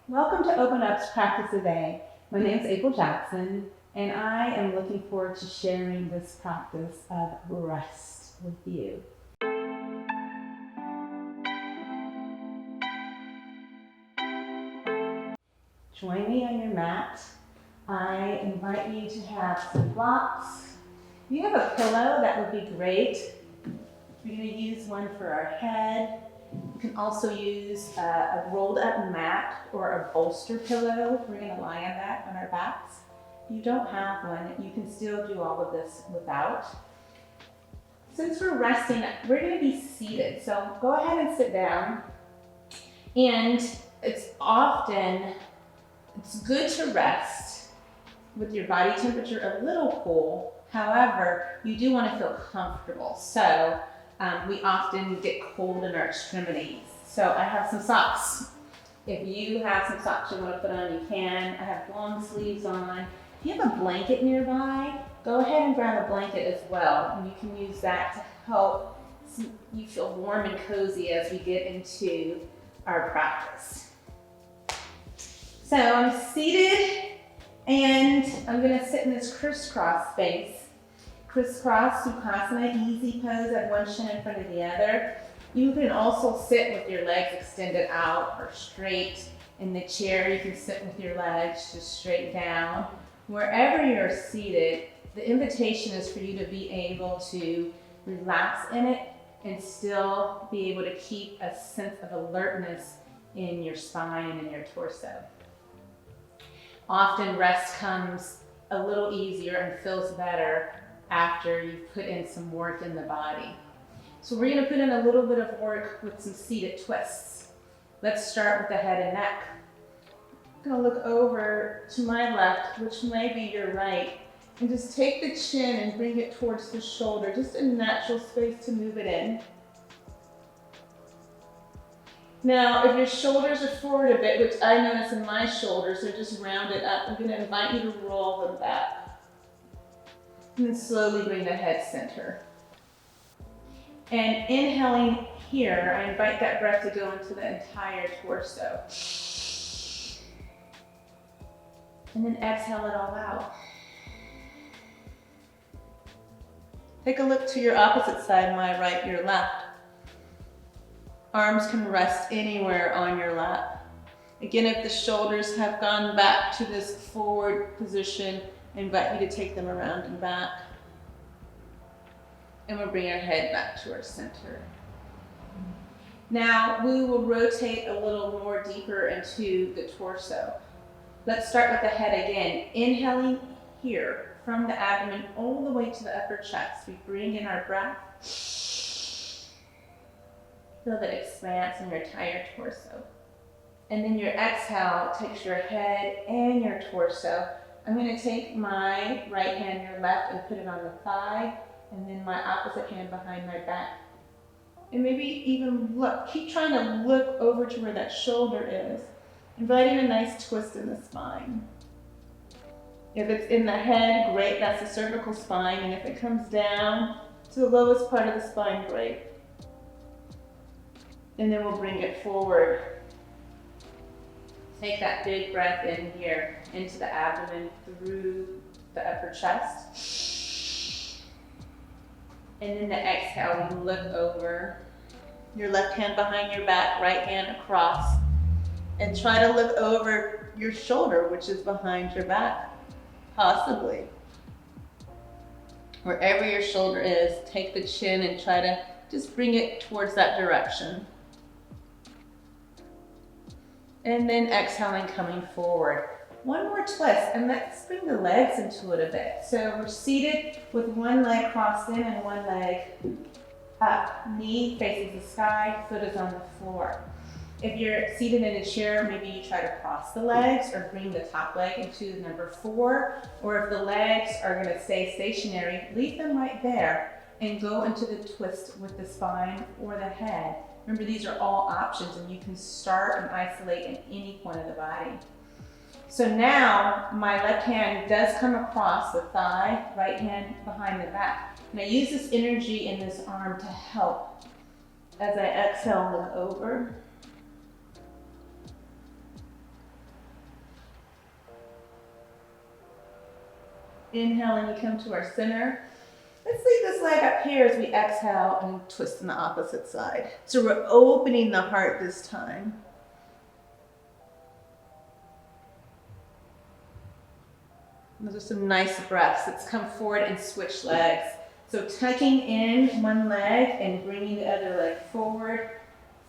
Welcome to Open Up's Practice Today. My name is April Jackson, and I am looking forward to sharing this practice of rest with you. Join me on your mat. I invite you to have some blocks. If you have a pillow, that would be great. We're going to use one for our head. You can also use a rolled up mat or a bolster pillow. We're going to lie on that on our backs. If you don't have one, you can still do all of this without. Since we're resting, we're going to be seated. So go ahead and sit down. And it's good to rest with your body temperature a little cool. However, you do want to feel comfortable. So we often get cold in our extremities. So I have some socks. If you have some socks you want to put on, you can. I have long sleeves on. If you have a blanket nearby, go ahead and grab a blanket as well. And you can use that to help you feel warm and cozy as we get into our practice. So I'm seated and I'm going to sit in this crisscross space. Crisscross Sukhasana, easy pose, have one shin in front of the other. You can also sit with your legs extended out or straight. In the chair, you can sit with your legs just straight down. Wherever you're seated, the invitation is for you to be able to relax in it and still be able to keep a sense of alertness in your spine and in your torso. Often rest comes a little easier and feels better after you've put in some work in the body. So we're going to put in a little bit of work with some seated twists. Let's start with the head and neck. I'm going to look over to my left, which might be your right, and just take the chin and bring it towards the shoulder, just a natural space to move it in. Now, if your shoulders are forward a bit, which I notice in my shoulders, they're just rounded up, I'm going to invite you to roll them back. And then slowly bring the head center. And inhaling here, I invite that breath to go into the entire torso. And then exhale it all out. Take a look to your opposite side, my right, your left. Arms can rest anywhere on your lap. Again, if the shoulders have gone back to this forward position, I invite you to take them around and back. And we'll bring our head back to our center. Now we will rotate a little more deeper into the torso. Let's start with the head again. Inhaling here from the abdomen all the way to the upper chest. We bring in our breath. Feel that expanse in your entire torso. And then your exhale takes your head and your torso. I'm going to take my right hand, your left, and put it on the thigh, and then my opposite hand behind my back. And maybe even keep trying to look over to where that shoulder is, inviting a nice twist in the spine. If it's in the head, great, that's the cervical spine, and if it comes down to the lowest part of the spine, great. And then we'll bring it forward. Take that big breath in here into the abdomen through the upper chest. And then the exhale, we look over. Your left hand behind your back, right hand across. And try to look over your shoulder, which is behind your back, possibly. Wherever your shoulder is, take the chin and try to just bring it towards that direction. And then exhaling, coming forward. One more twist, and let's bring the legs into it a bit. So we're seated with one leg crossed in and one leg up. Knee faces the sky, foot is on the floor. If you're seated in a chair, maybe you try to cross the legs or bring the top leg into number 4. Or if the legs are going to stay stationary, leave them right there and go into the twist with the spine or the head. Remember, these are all options, and you can start and isolate in any point of the body. So now my left hand does come across the thigh, right hand behind the back. And I use this energy in this arm to help. As I exhale, look over. Inhaling, we come to our center. Let's leave this leg up here as we exhale and twist on the opposite side. So we're opening the heart this time. Those are some nice breaths. Let's come forward and switch legs. So tucking in one leg and bringing the other leg forward.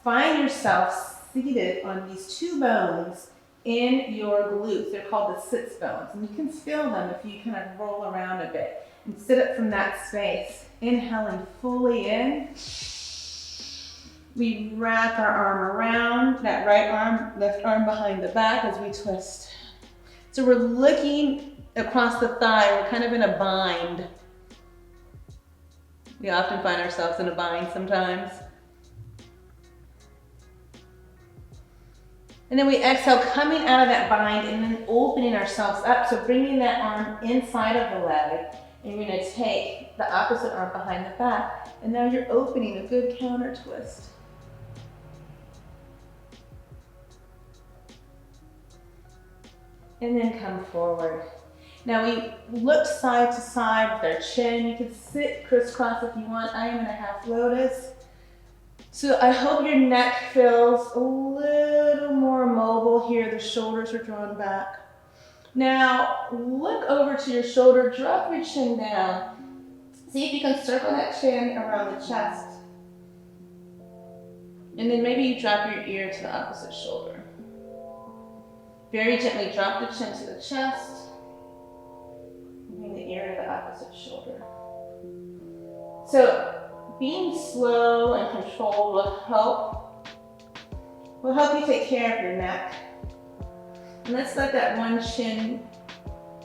Find yourself seated on these two bones in your glutes. They're called the sits bones. And you can feel them if you kind of roll around a bit. And sit up from that space. Inhaling fully in. We wrap our arm around that right arm, left arm behind the back as we twist. So we're looking across the thigh. We're kind of in a bind. We often find ourselves in a bind sometimes. And then we exhale, coming out of that bind and then opening ourselves up. So bringing that arm inside of the leg. And you're going to take the opposite arm behind the back. And now you're opening a good counter twist. And then come forward. Now we look side to side with our chin. You can sit crisscross if you want. I am in a half lotus. So I hope your neck feels a little more mobile here. The shoulders are drawn back. Now look over to your shoulder, drop your chin down. See if you can circle that chin around the chest. And then maybe you drop your ear to the opposite shoulder. Very gently drop the chin to the chest. Bring the ear to the opposite shoulder. So being slow and controlled will help you take care of your neck. And let's let that one chin,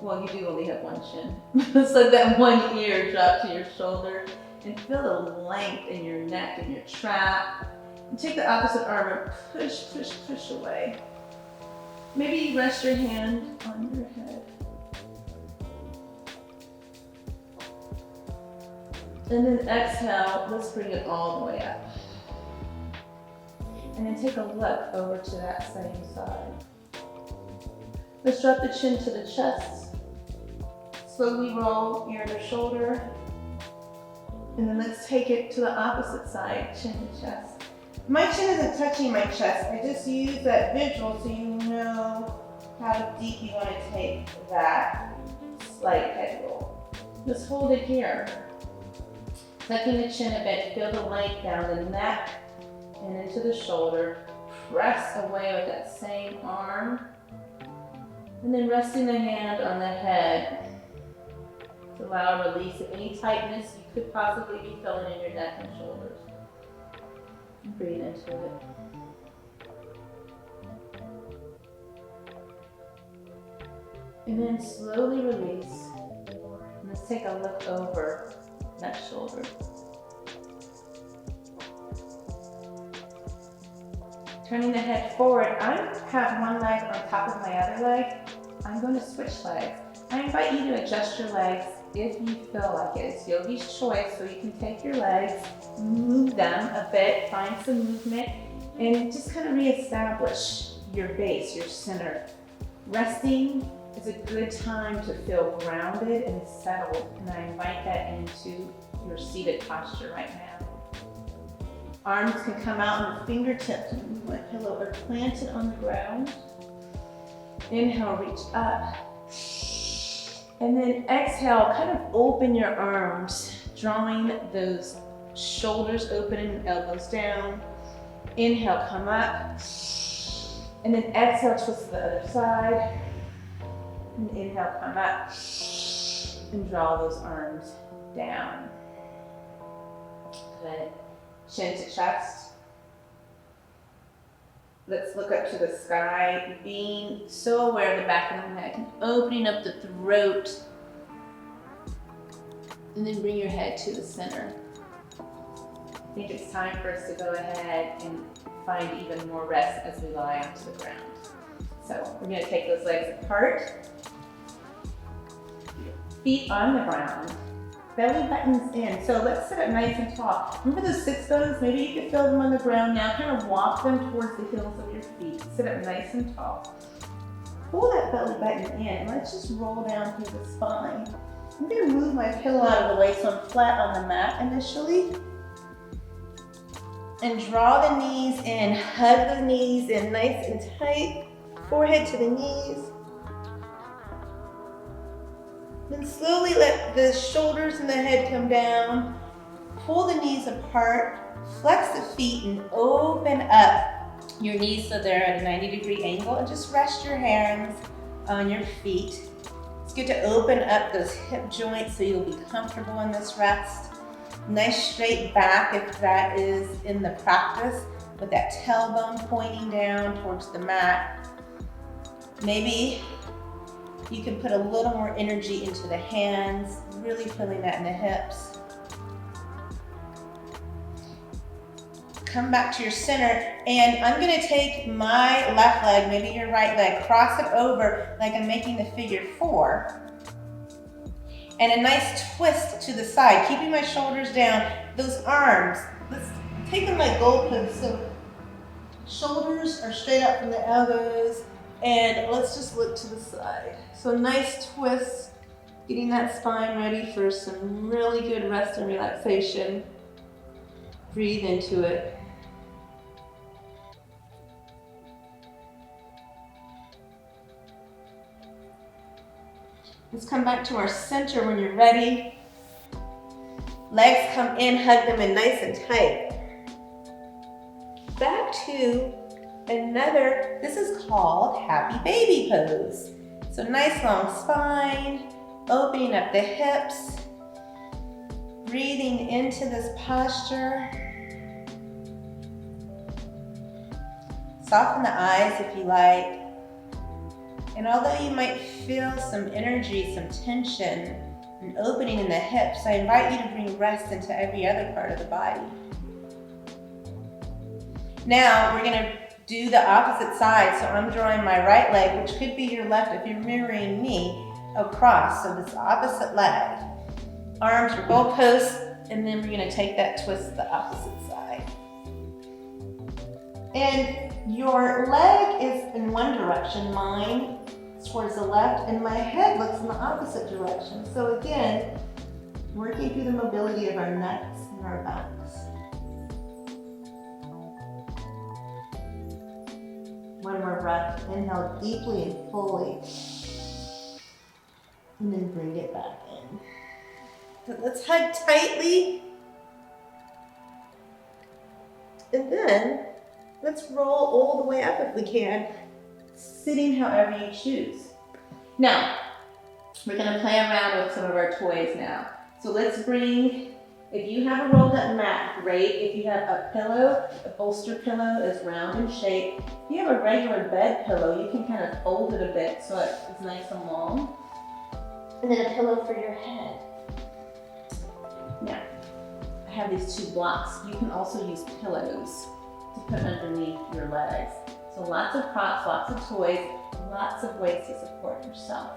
well, you do only have one chin. Let's let that one ear drop to your shoulder and feel the length in your neck and your trap. And take the opposite arm and push, push, push away. Maybe rest your hand on your head. And then exhale, let's bring it all the way up. And then take a look over to that same side. Let's drop the chin to the chest. Slowly roll ear to shoulder. And then let's take it to the opposite side, chin to chest. My chin isn't touching my chest. I just use that visual so you know how deep you want to take that slight head roll. Just hold it here. Tucking the chin a bit, feel the length down the neck and into the shoulder. Press away with that same arm. And then resting the hand on the head to allow a release of any tightness you could possibly be feeling in your neck and shoulders. And breathe into it. And then slowly release. And let's take a look over that shoulder. Turning the head forward, I have one leg on top of my other leg. I'm going to switch legs. I invite you to adjust your legs if you feel like it. It's yogi's choice, so you can take your legs, move them a bit, find some movement, and just kind of reestablish your base, your center. Resting is a good time to feel grounded and settled, and I invite that into your seated posture right now. Arms can come out on the fingertips, move my pillow, or planted on the ground. Inhale, reach up. And then exhale, kind of open your arms, drawing those shoulders open and elbows down. Inhale, come up. And then exhale, twist to the other side. And inhale, come up. And draw those arms down. Good. Chin to chest. Let's look up to the sky, being so aware of the back of the neck and opening up the throat. And then bring your head to the center. I think it's time for us to go ahead and find even more rest as we lie onto the ground. So we're going to take those legs apart. Feet on the ground. Belly buttons in. So let's sit up nice and tall. Remember those sits bones? Maybe you can feel them on the ground now. Kind of walk them towards the heels of your feet. Sit up nice and tall. pull that belly button in. Let's just roll down through the spine. I'm going to move my pillow out of the way so I'm flat on the mat initially. And draw the knees in, hug the knees in nice and tight, forehead to the knees. Then slowly let the shoulders and the head come down. Pull the knees apart, flex the feet and open up your knees so they're at a 90-degree angle, and just rest your hands on your feet. It's good to open up those hip joints so you'll be comfortable in this rest. Nice straight back if that is in the practice, with that tailbone pointing down towards the mat. Maybe you can put a little more energy into the hands, really feeling that in the hips. Come back to your center, and I'm gonna take my left leg, maybe your right leg, cross it over like I'm making the figure 4. And a nice twist to the side, keeping my shoulders down. Those arms, let's take them like goalposts. So shoulders are straight up from the elbows, and let's just look to the side. So nice twist, getting that spine ready for some really good rest and relaxation. Breathe into it. Let's come back to our center when you're ready. Legs come in, hug them in nice and tight. Back to another, this is called happy baby pose. So nice long spine, opening up the hips, breathing into this posture. Soften the eyes if you like. And although you might feel some energy, some tension, an opening in the hips, I invite you to bring rest into every other part of the body. Now we're gonna do the opposite side. So I'm drawing my right leg, which could be your left if you're mirroring me, across. So this opposite leg. Arms are goalposts, and then we're gonna take that twist to the opposite side. And your leg is in one direction, mine is towards the left, and my head looks in the opposite direction. So again, working through the mobility of our necks and our backs. One more breath, inhale deeply and fully, and then bring it back in. So let's hug tightly, and then let's roll all the way up if we can, sitting however you choose. Now, we're gonna play around with some of our toys now. So let's bring, if you have a rolled up mat, great. If you have a pillow, a bolster pillow is round in shape. If you have a regular bed pillow, you can kind of fold it a bit so it's nice and long. And then a pillow for your head. Now, I have these 2 blocks. You can also use pillows to put underneath your legs. So lots of props, lots of toys, lots of ways to support yourself.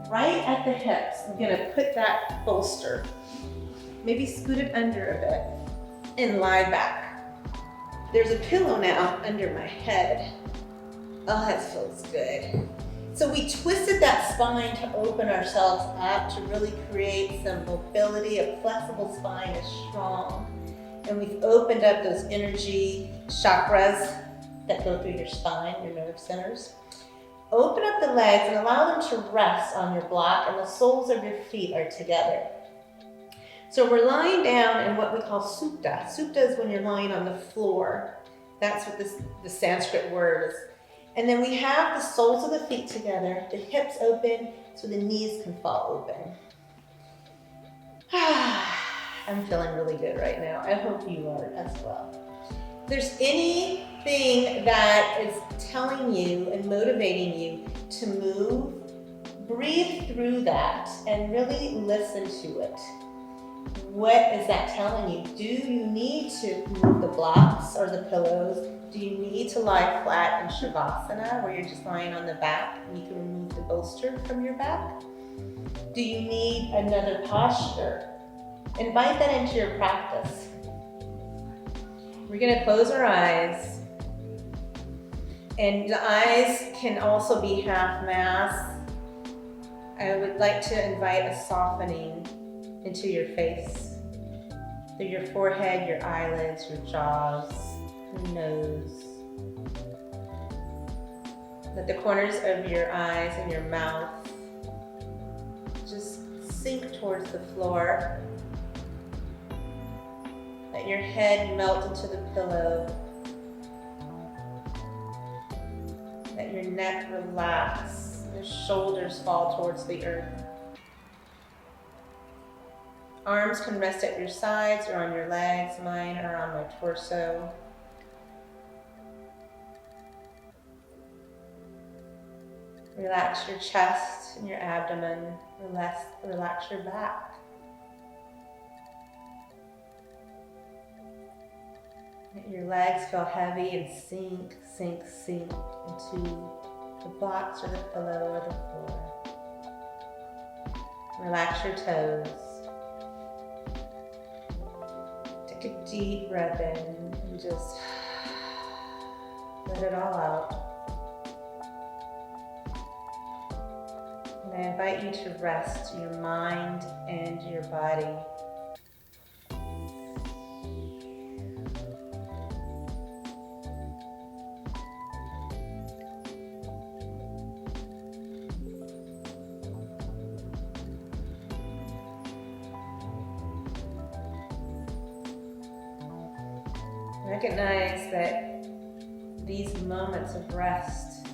Right at the hips, I'm gonna put that bolster, maybe scoot it under a bit, and lie back. There's a pillow now under my head. Oh, that feels good. So we twisted that spine to open ourselves up to really create some mobility. A flexible spine is strong. And we've opened up those energy chakras that go through your spine, your nerve centers. Open up the legs and allow them to rest on your block, and the soles of your feet are together. So we're lying down in what we call supta. Supta is when you're lying on the floor. That's what the Sanskrit word is. And then we have the soles of the feet together, the hips open so the knees can fall open. I'm feeling really good right now. I hope you are as well. If there's anything that is telling you and motivating you to move, breathe through that and really listen to it. What is that telling you? Do you need to move the blocks or the pillows? Do you need to lie flat in Shavasana, where you're just lying on the back and you can remove the bolster from your back? Do you need another posture? Invite that into your practice. We're gonna close our eyes And the eyes can also be half masked. I would like to invite a softening into your face, through your forehead, your eyelids, your jaws, your nose. Let the corners of your eyes and your mouth just sink towards the floor. Let your head melt into the pillow. Let your neck relax, your shoulders fall towards the earth. Arms can rest at your sides or on your legs. Mine are on my torso. Relax your chest and your abdomen. Relax your back. Let your legs feel heavy and sink into the blocks or the pillow or the floor. Relax your toes. Take a deep breath in and just let it all out. And I invite you to rest your mind and your body. Recognize that these moments of rest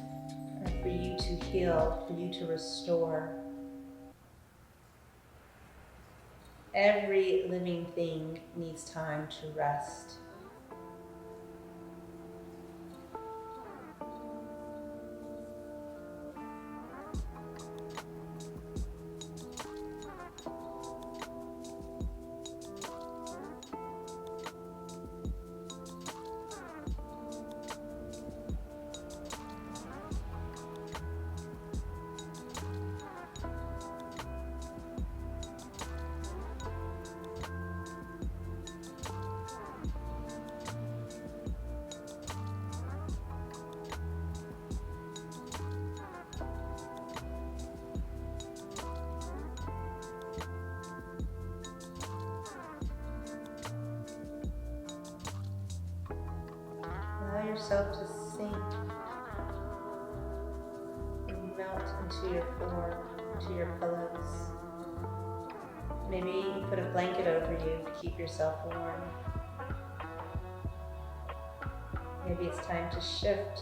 are for you to heal, for you to restore. Every living thing needs time to rest. Allow yourself to sink and melt into your floor, into your pillows. Maybe you put a blanket over you to keep yourself warm. Maybe it's time to shift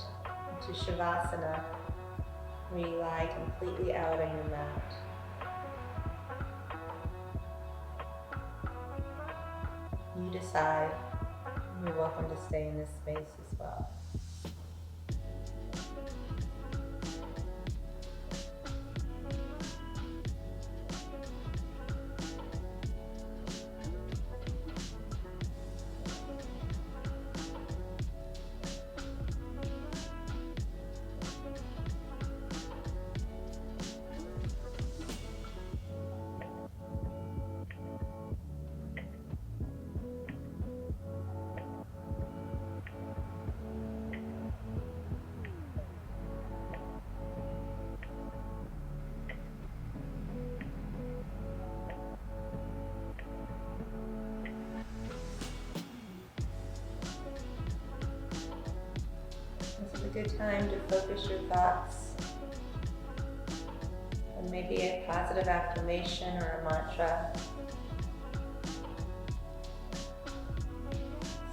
into Shavasana, where you lie completely out on your mat. You decide. You're welcome to stay in this space as well. This is a good time to focus your thoughts on maybe a positive affirmation or a mantra.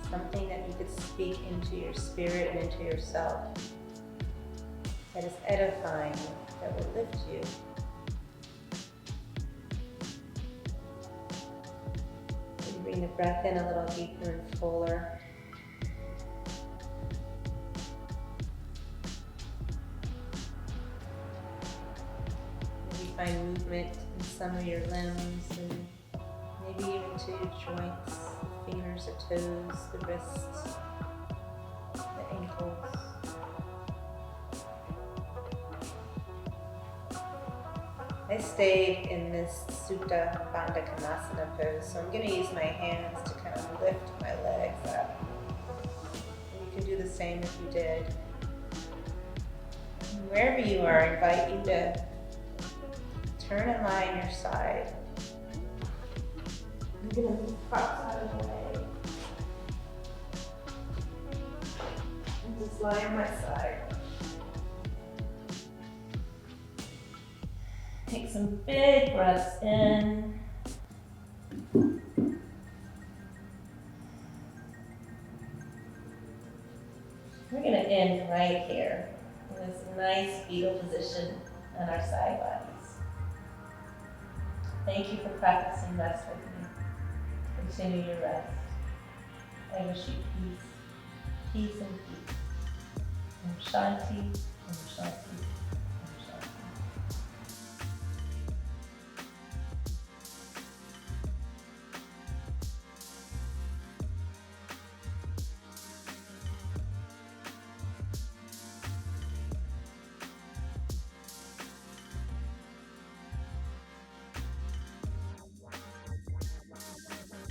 Something that you could speak into your spirit and into yourself that is edifying, that will lift you. You bring the breath in a little deeper and fuller. Find movement in some of your limbs and maybe even to your joints, the fingers, the toes, the wrists, the ankles. I stayed in this Sutta Bandha Konasana pose, so I'm going to use my hands to kind of lift my legs up. And you can do the same if you did. wherever you are, I invite you to turn and lie on your side. I'm gonna move props out of the way. And just lie on my side. Take some big breaths in. We're gonna end right here in this nice fetal position on our side bodies. Thank you for practicing rest with me. Continue your rest. I wish you peace, peace and peace. Om Shanti, Om Shanti.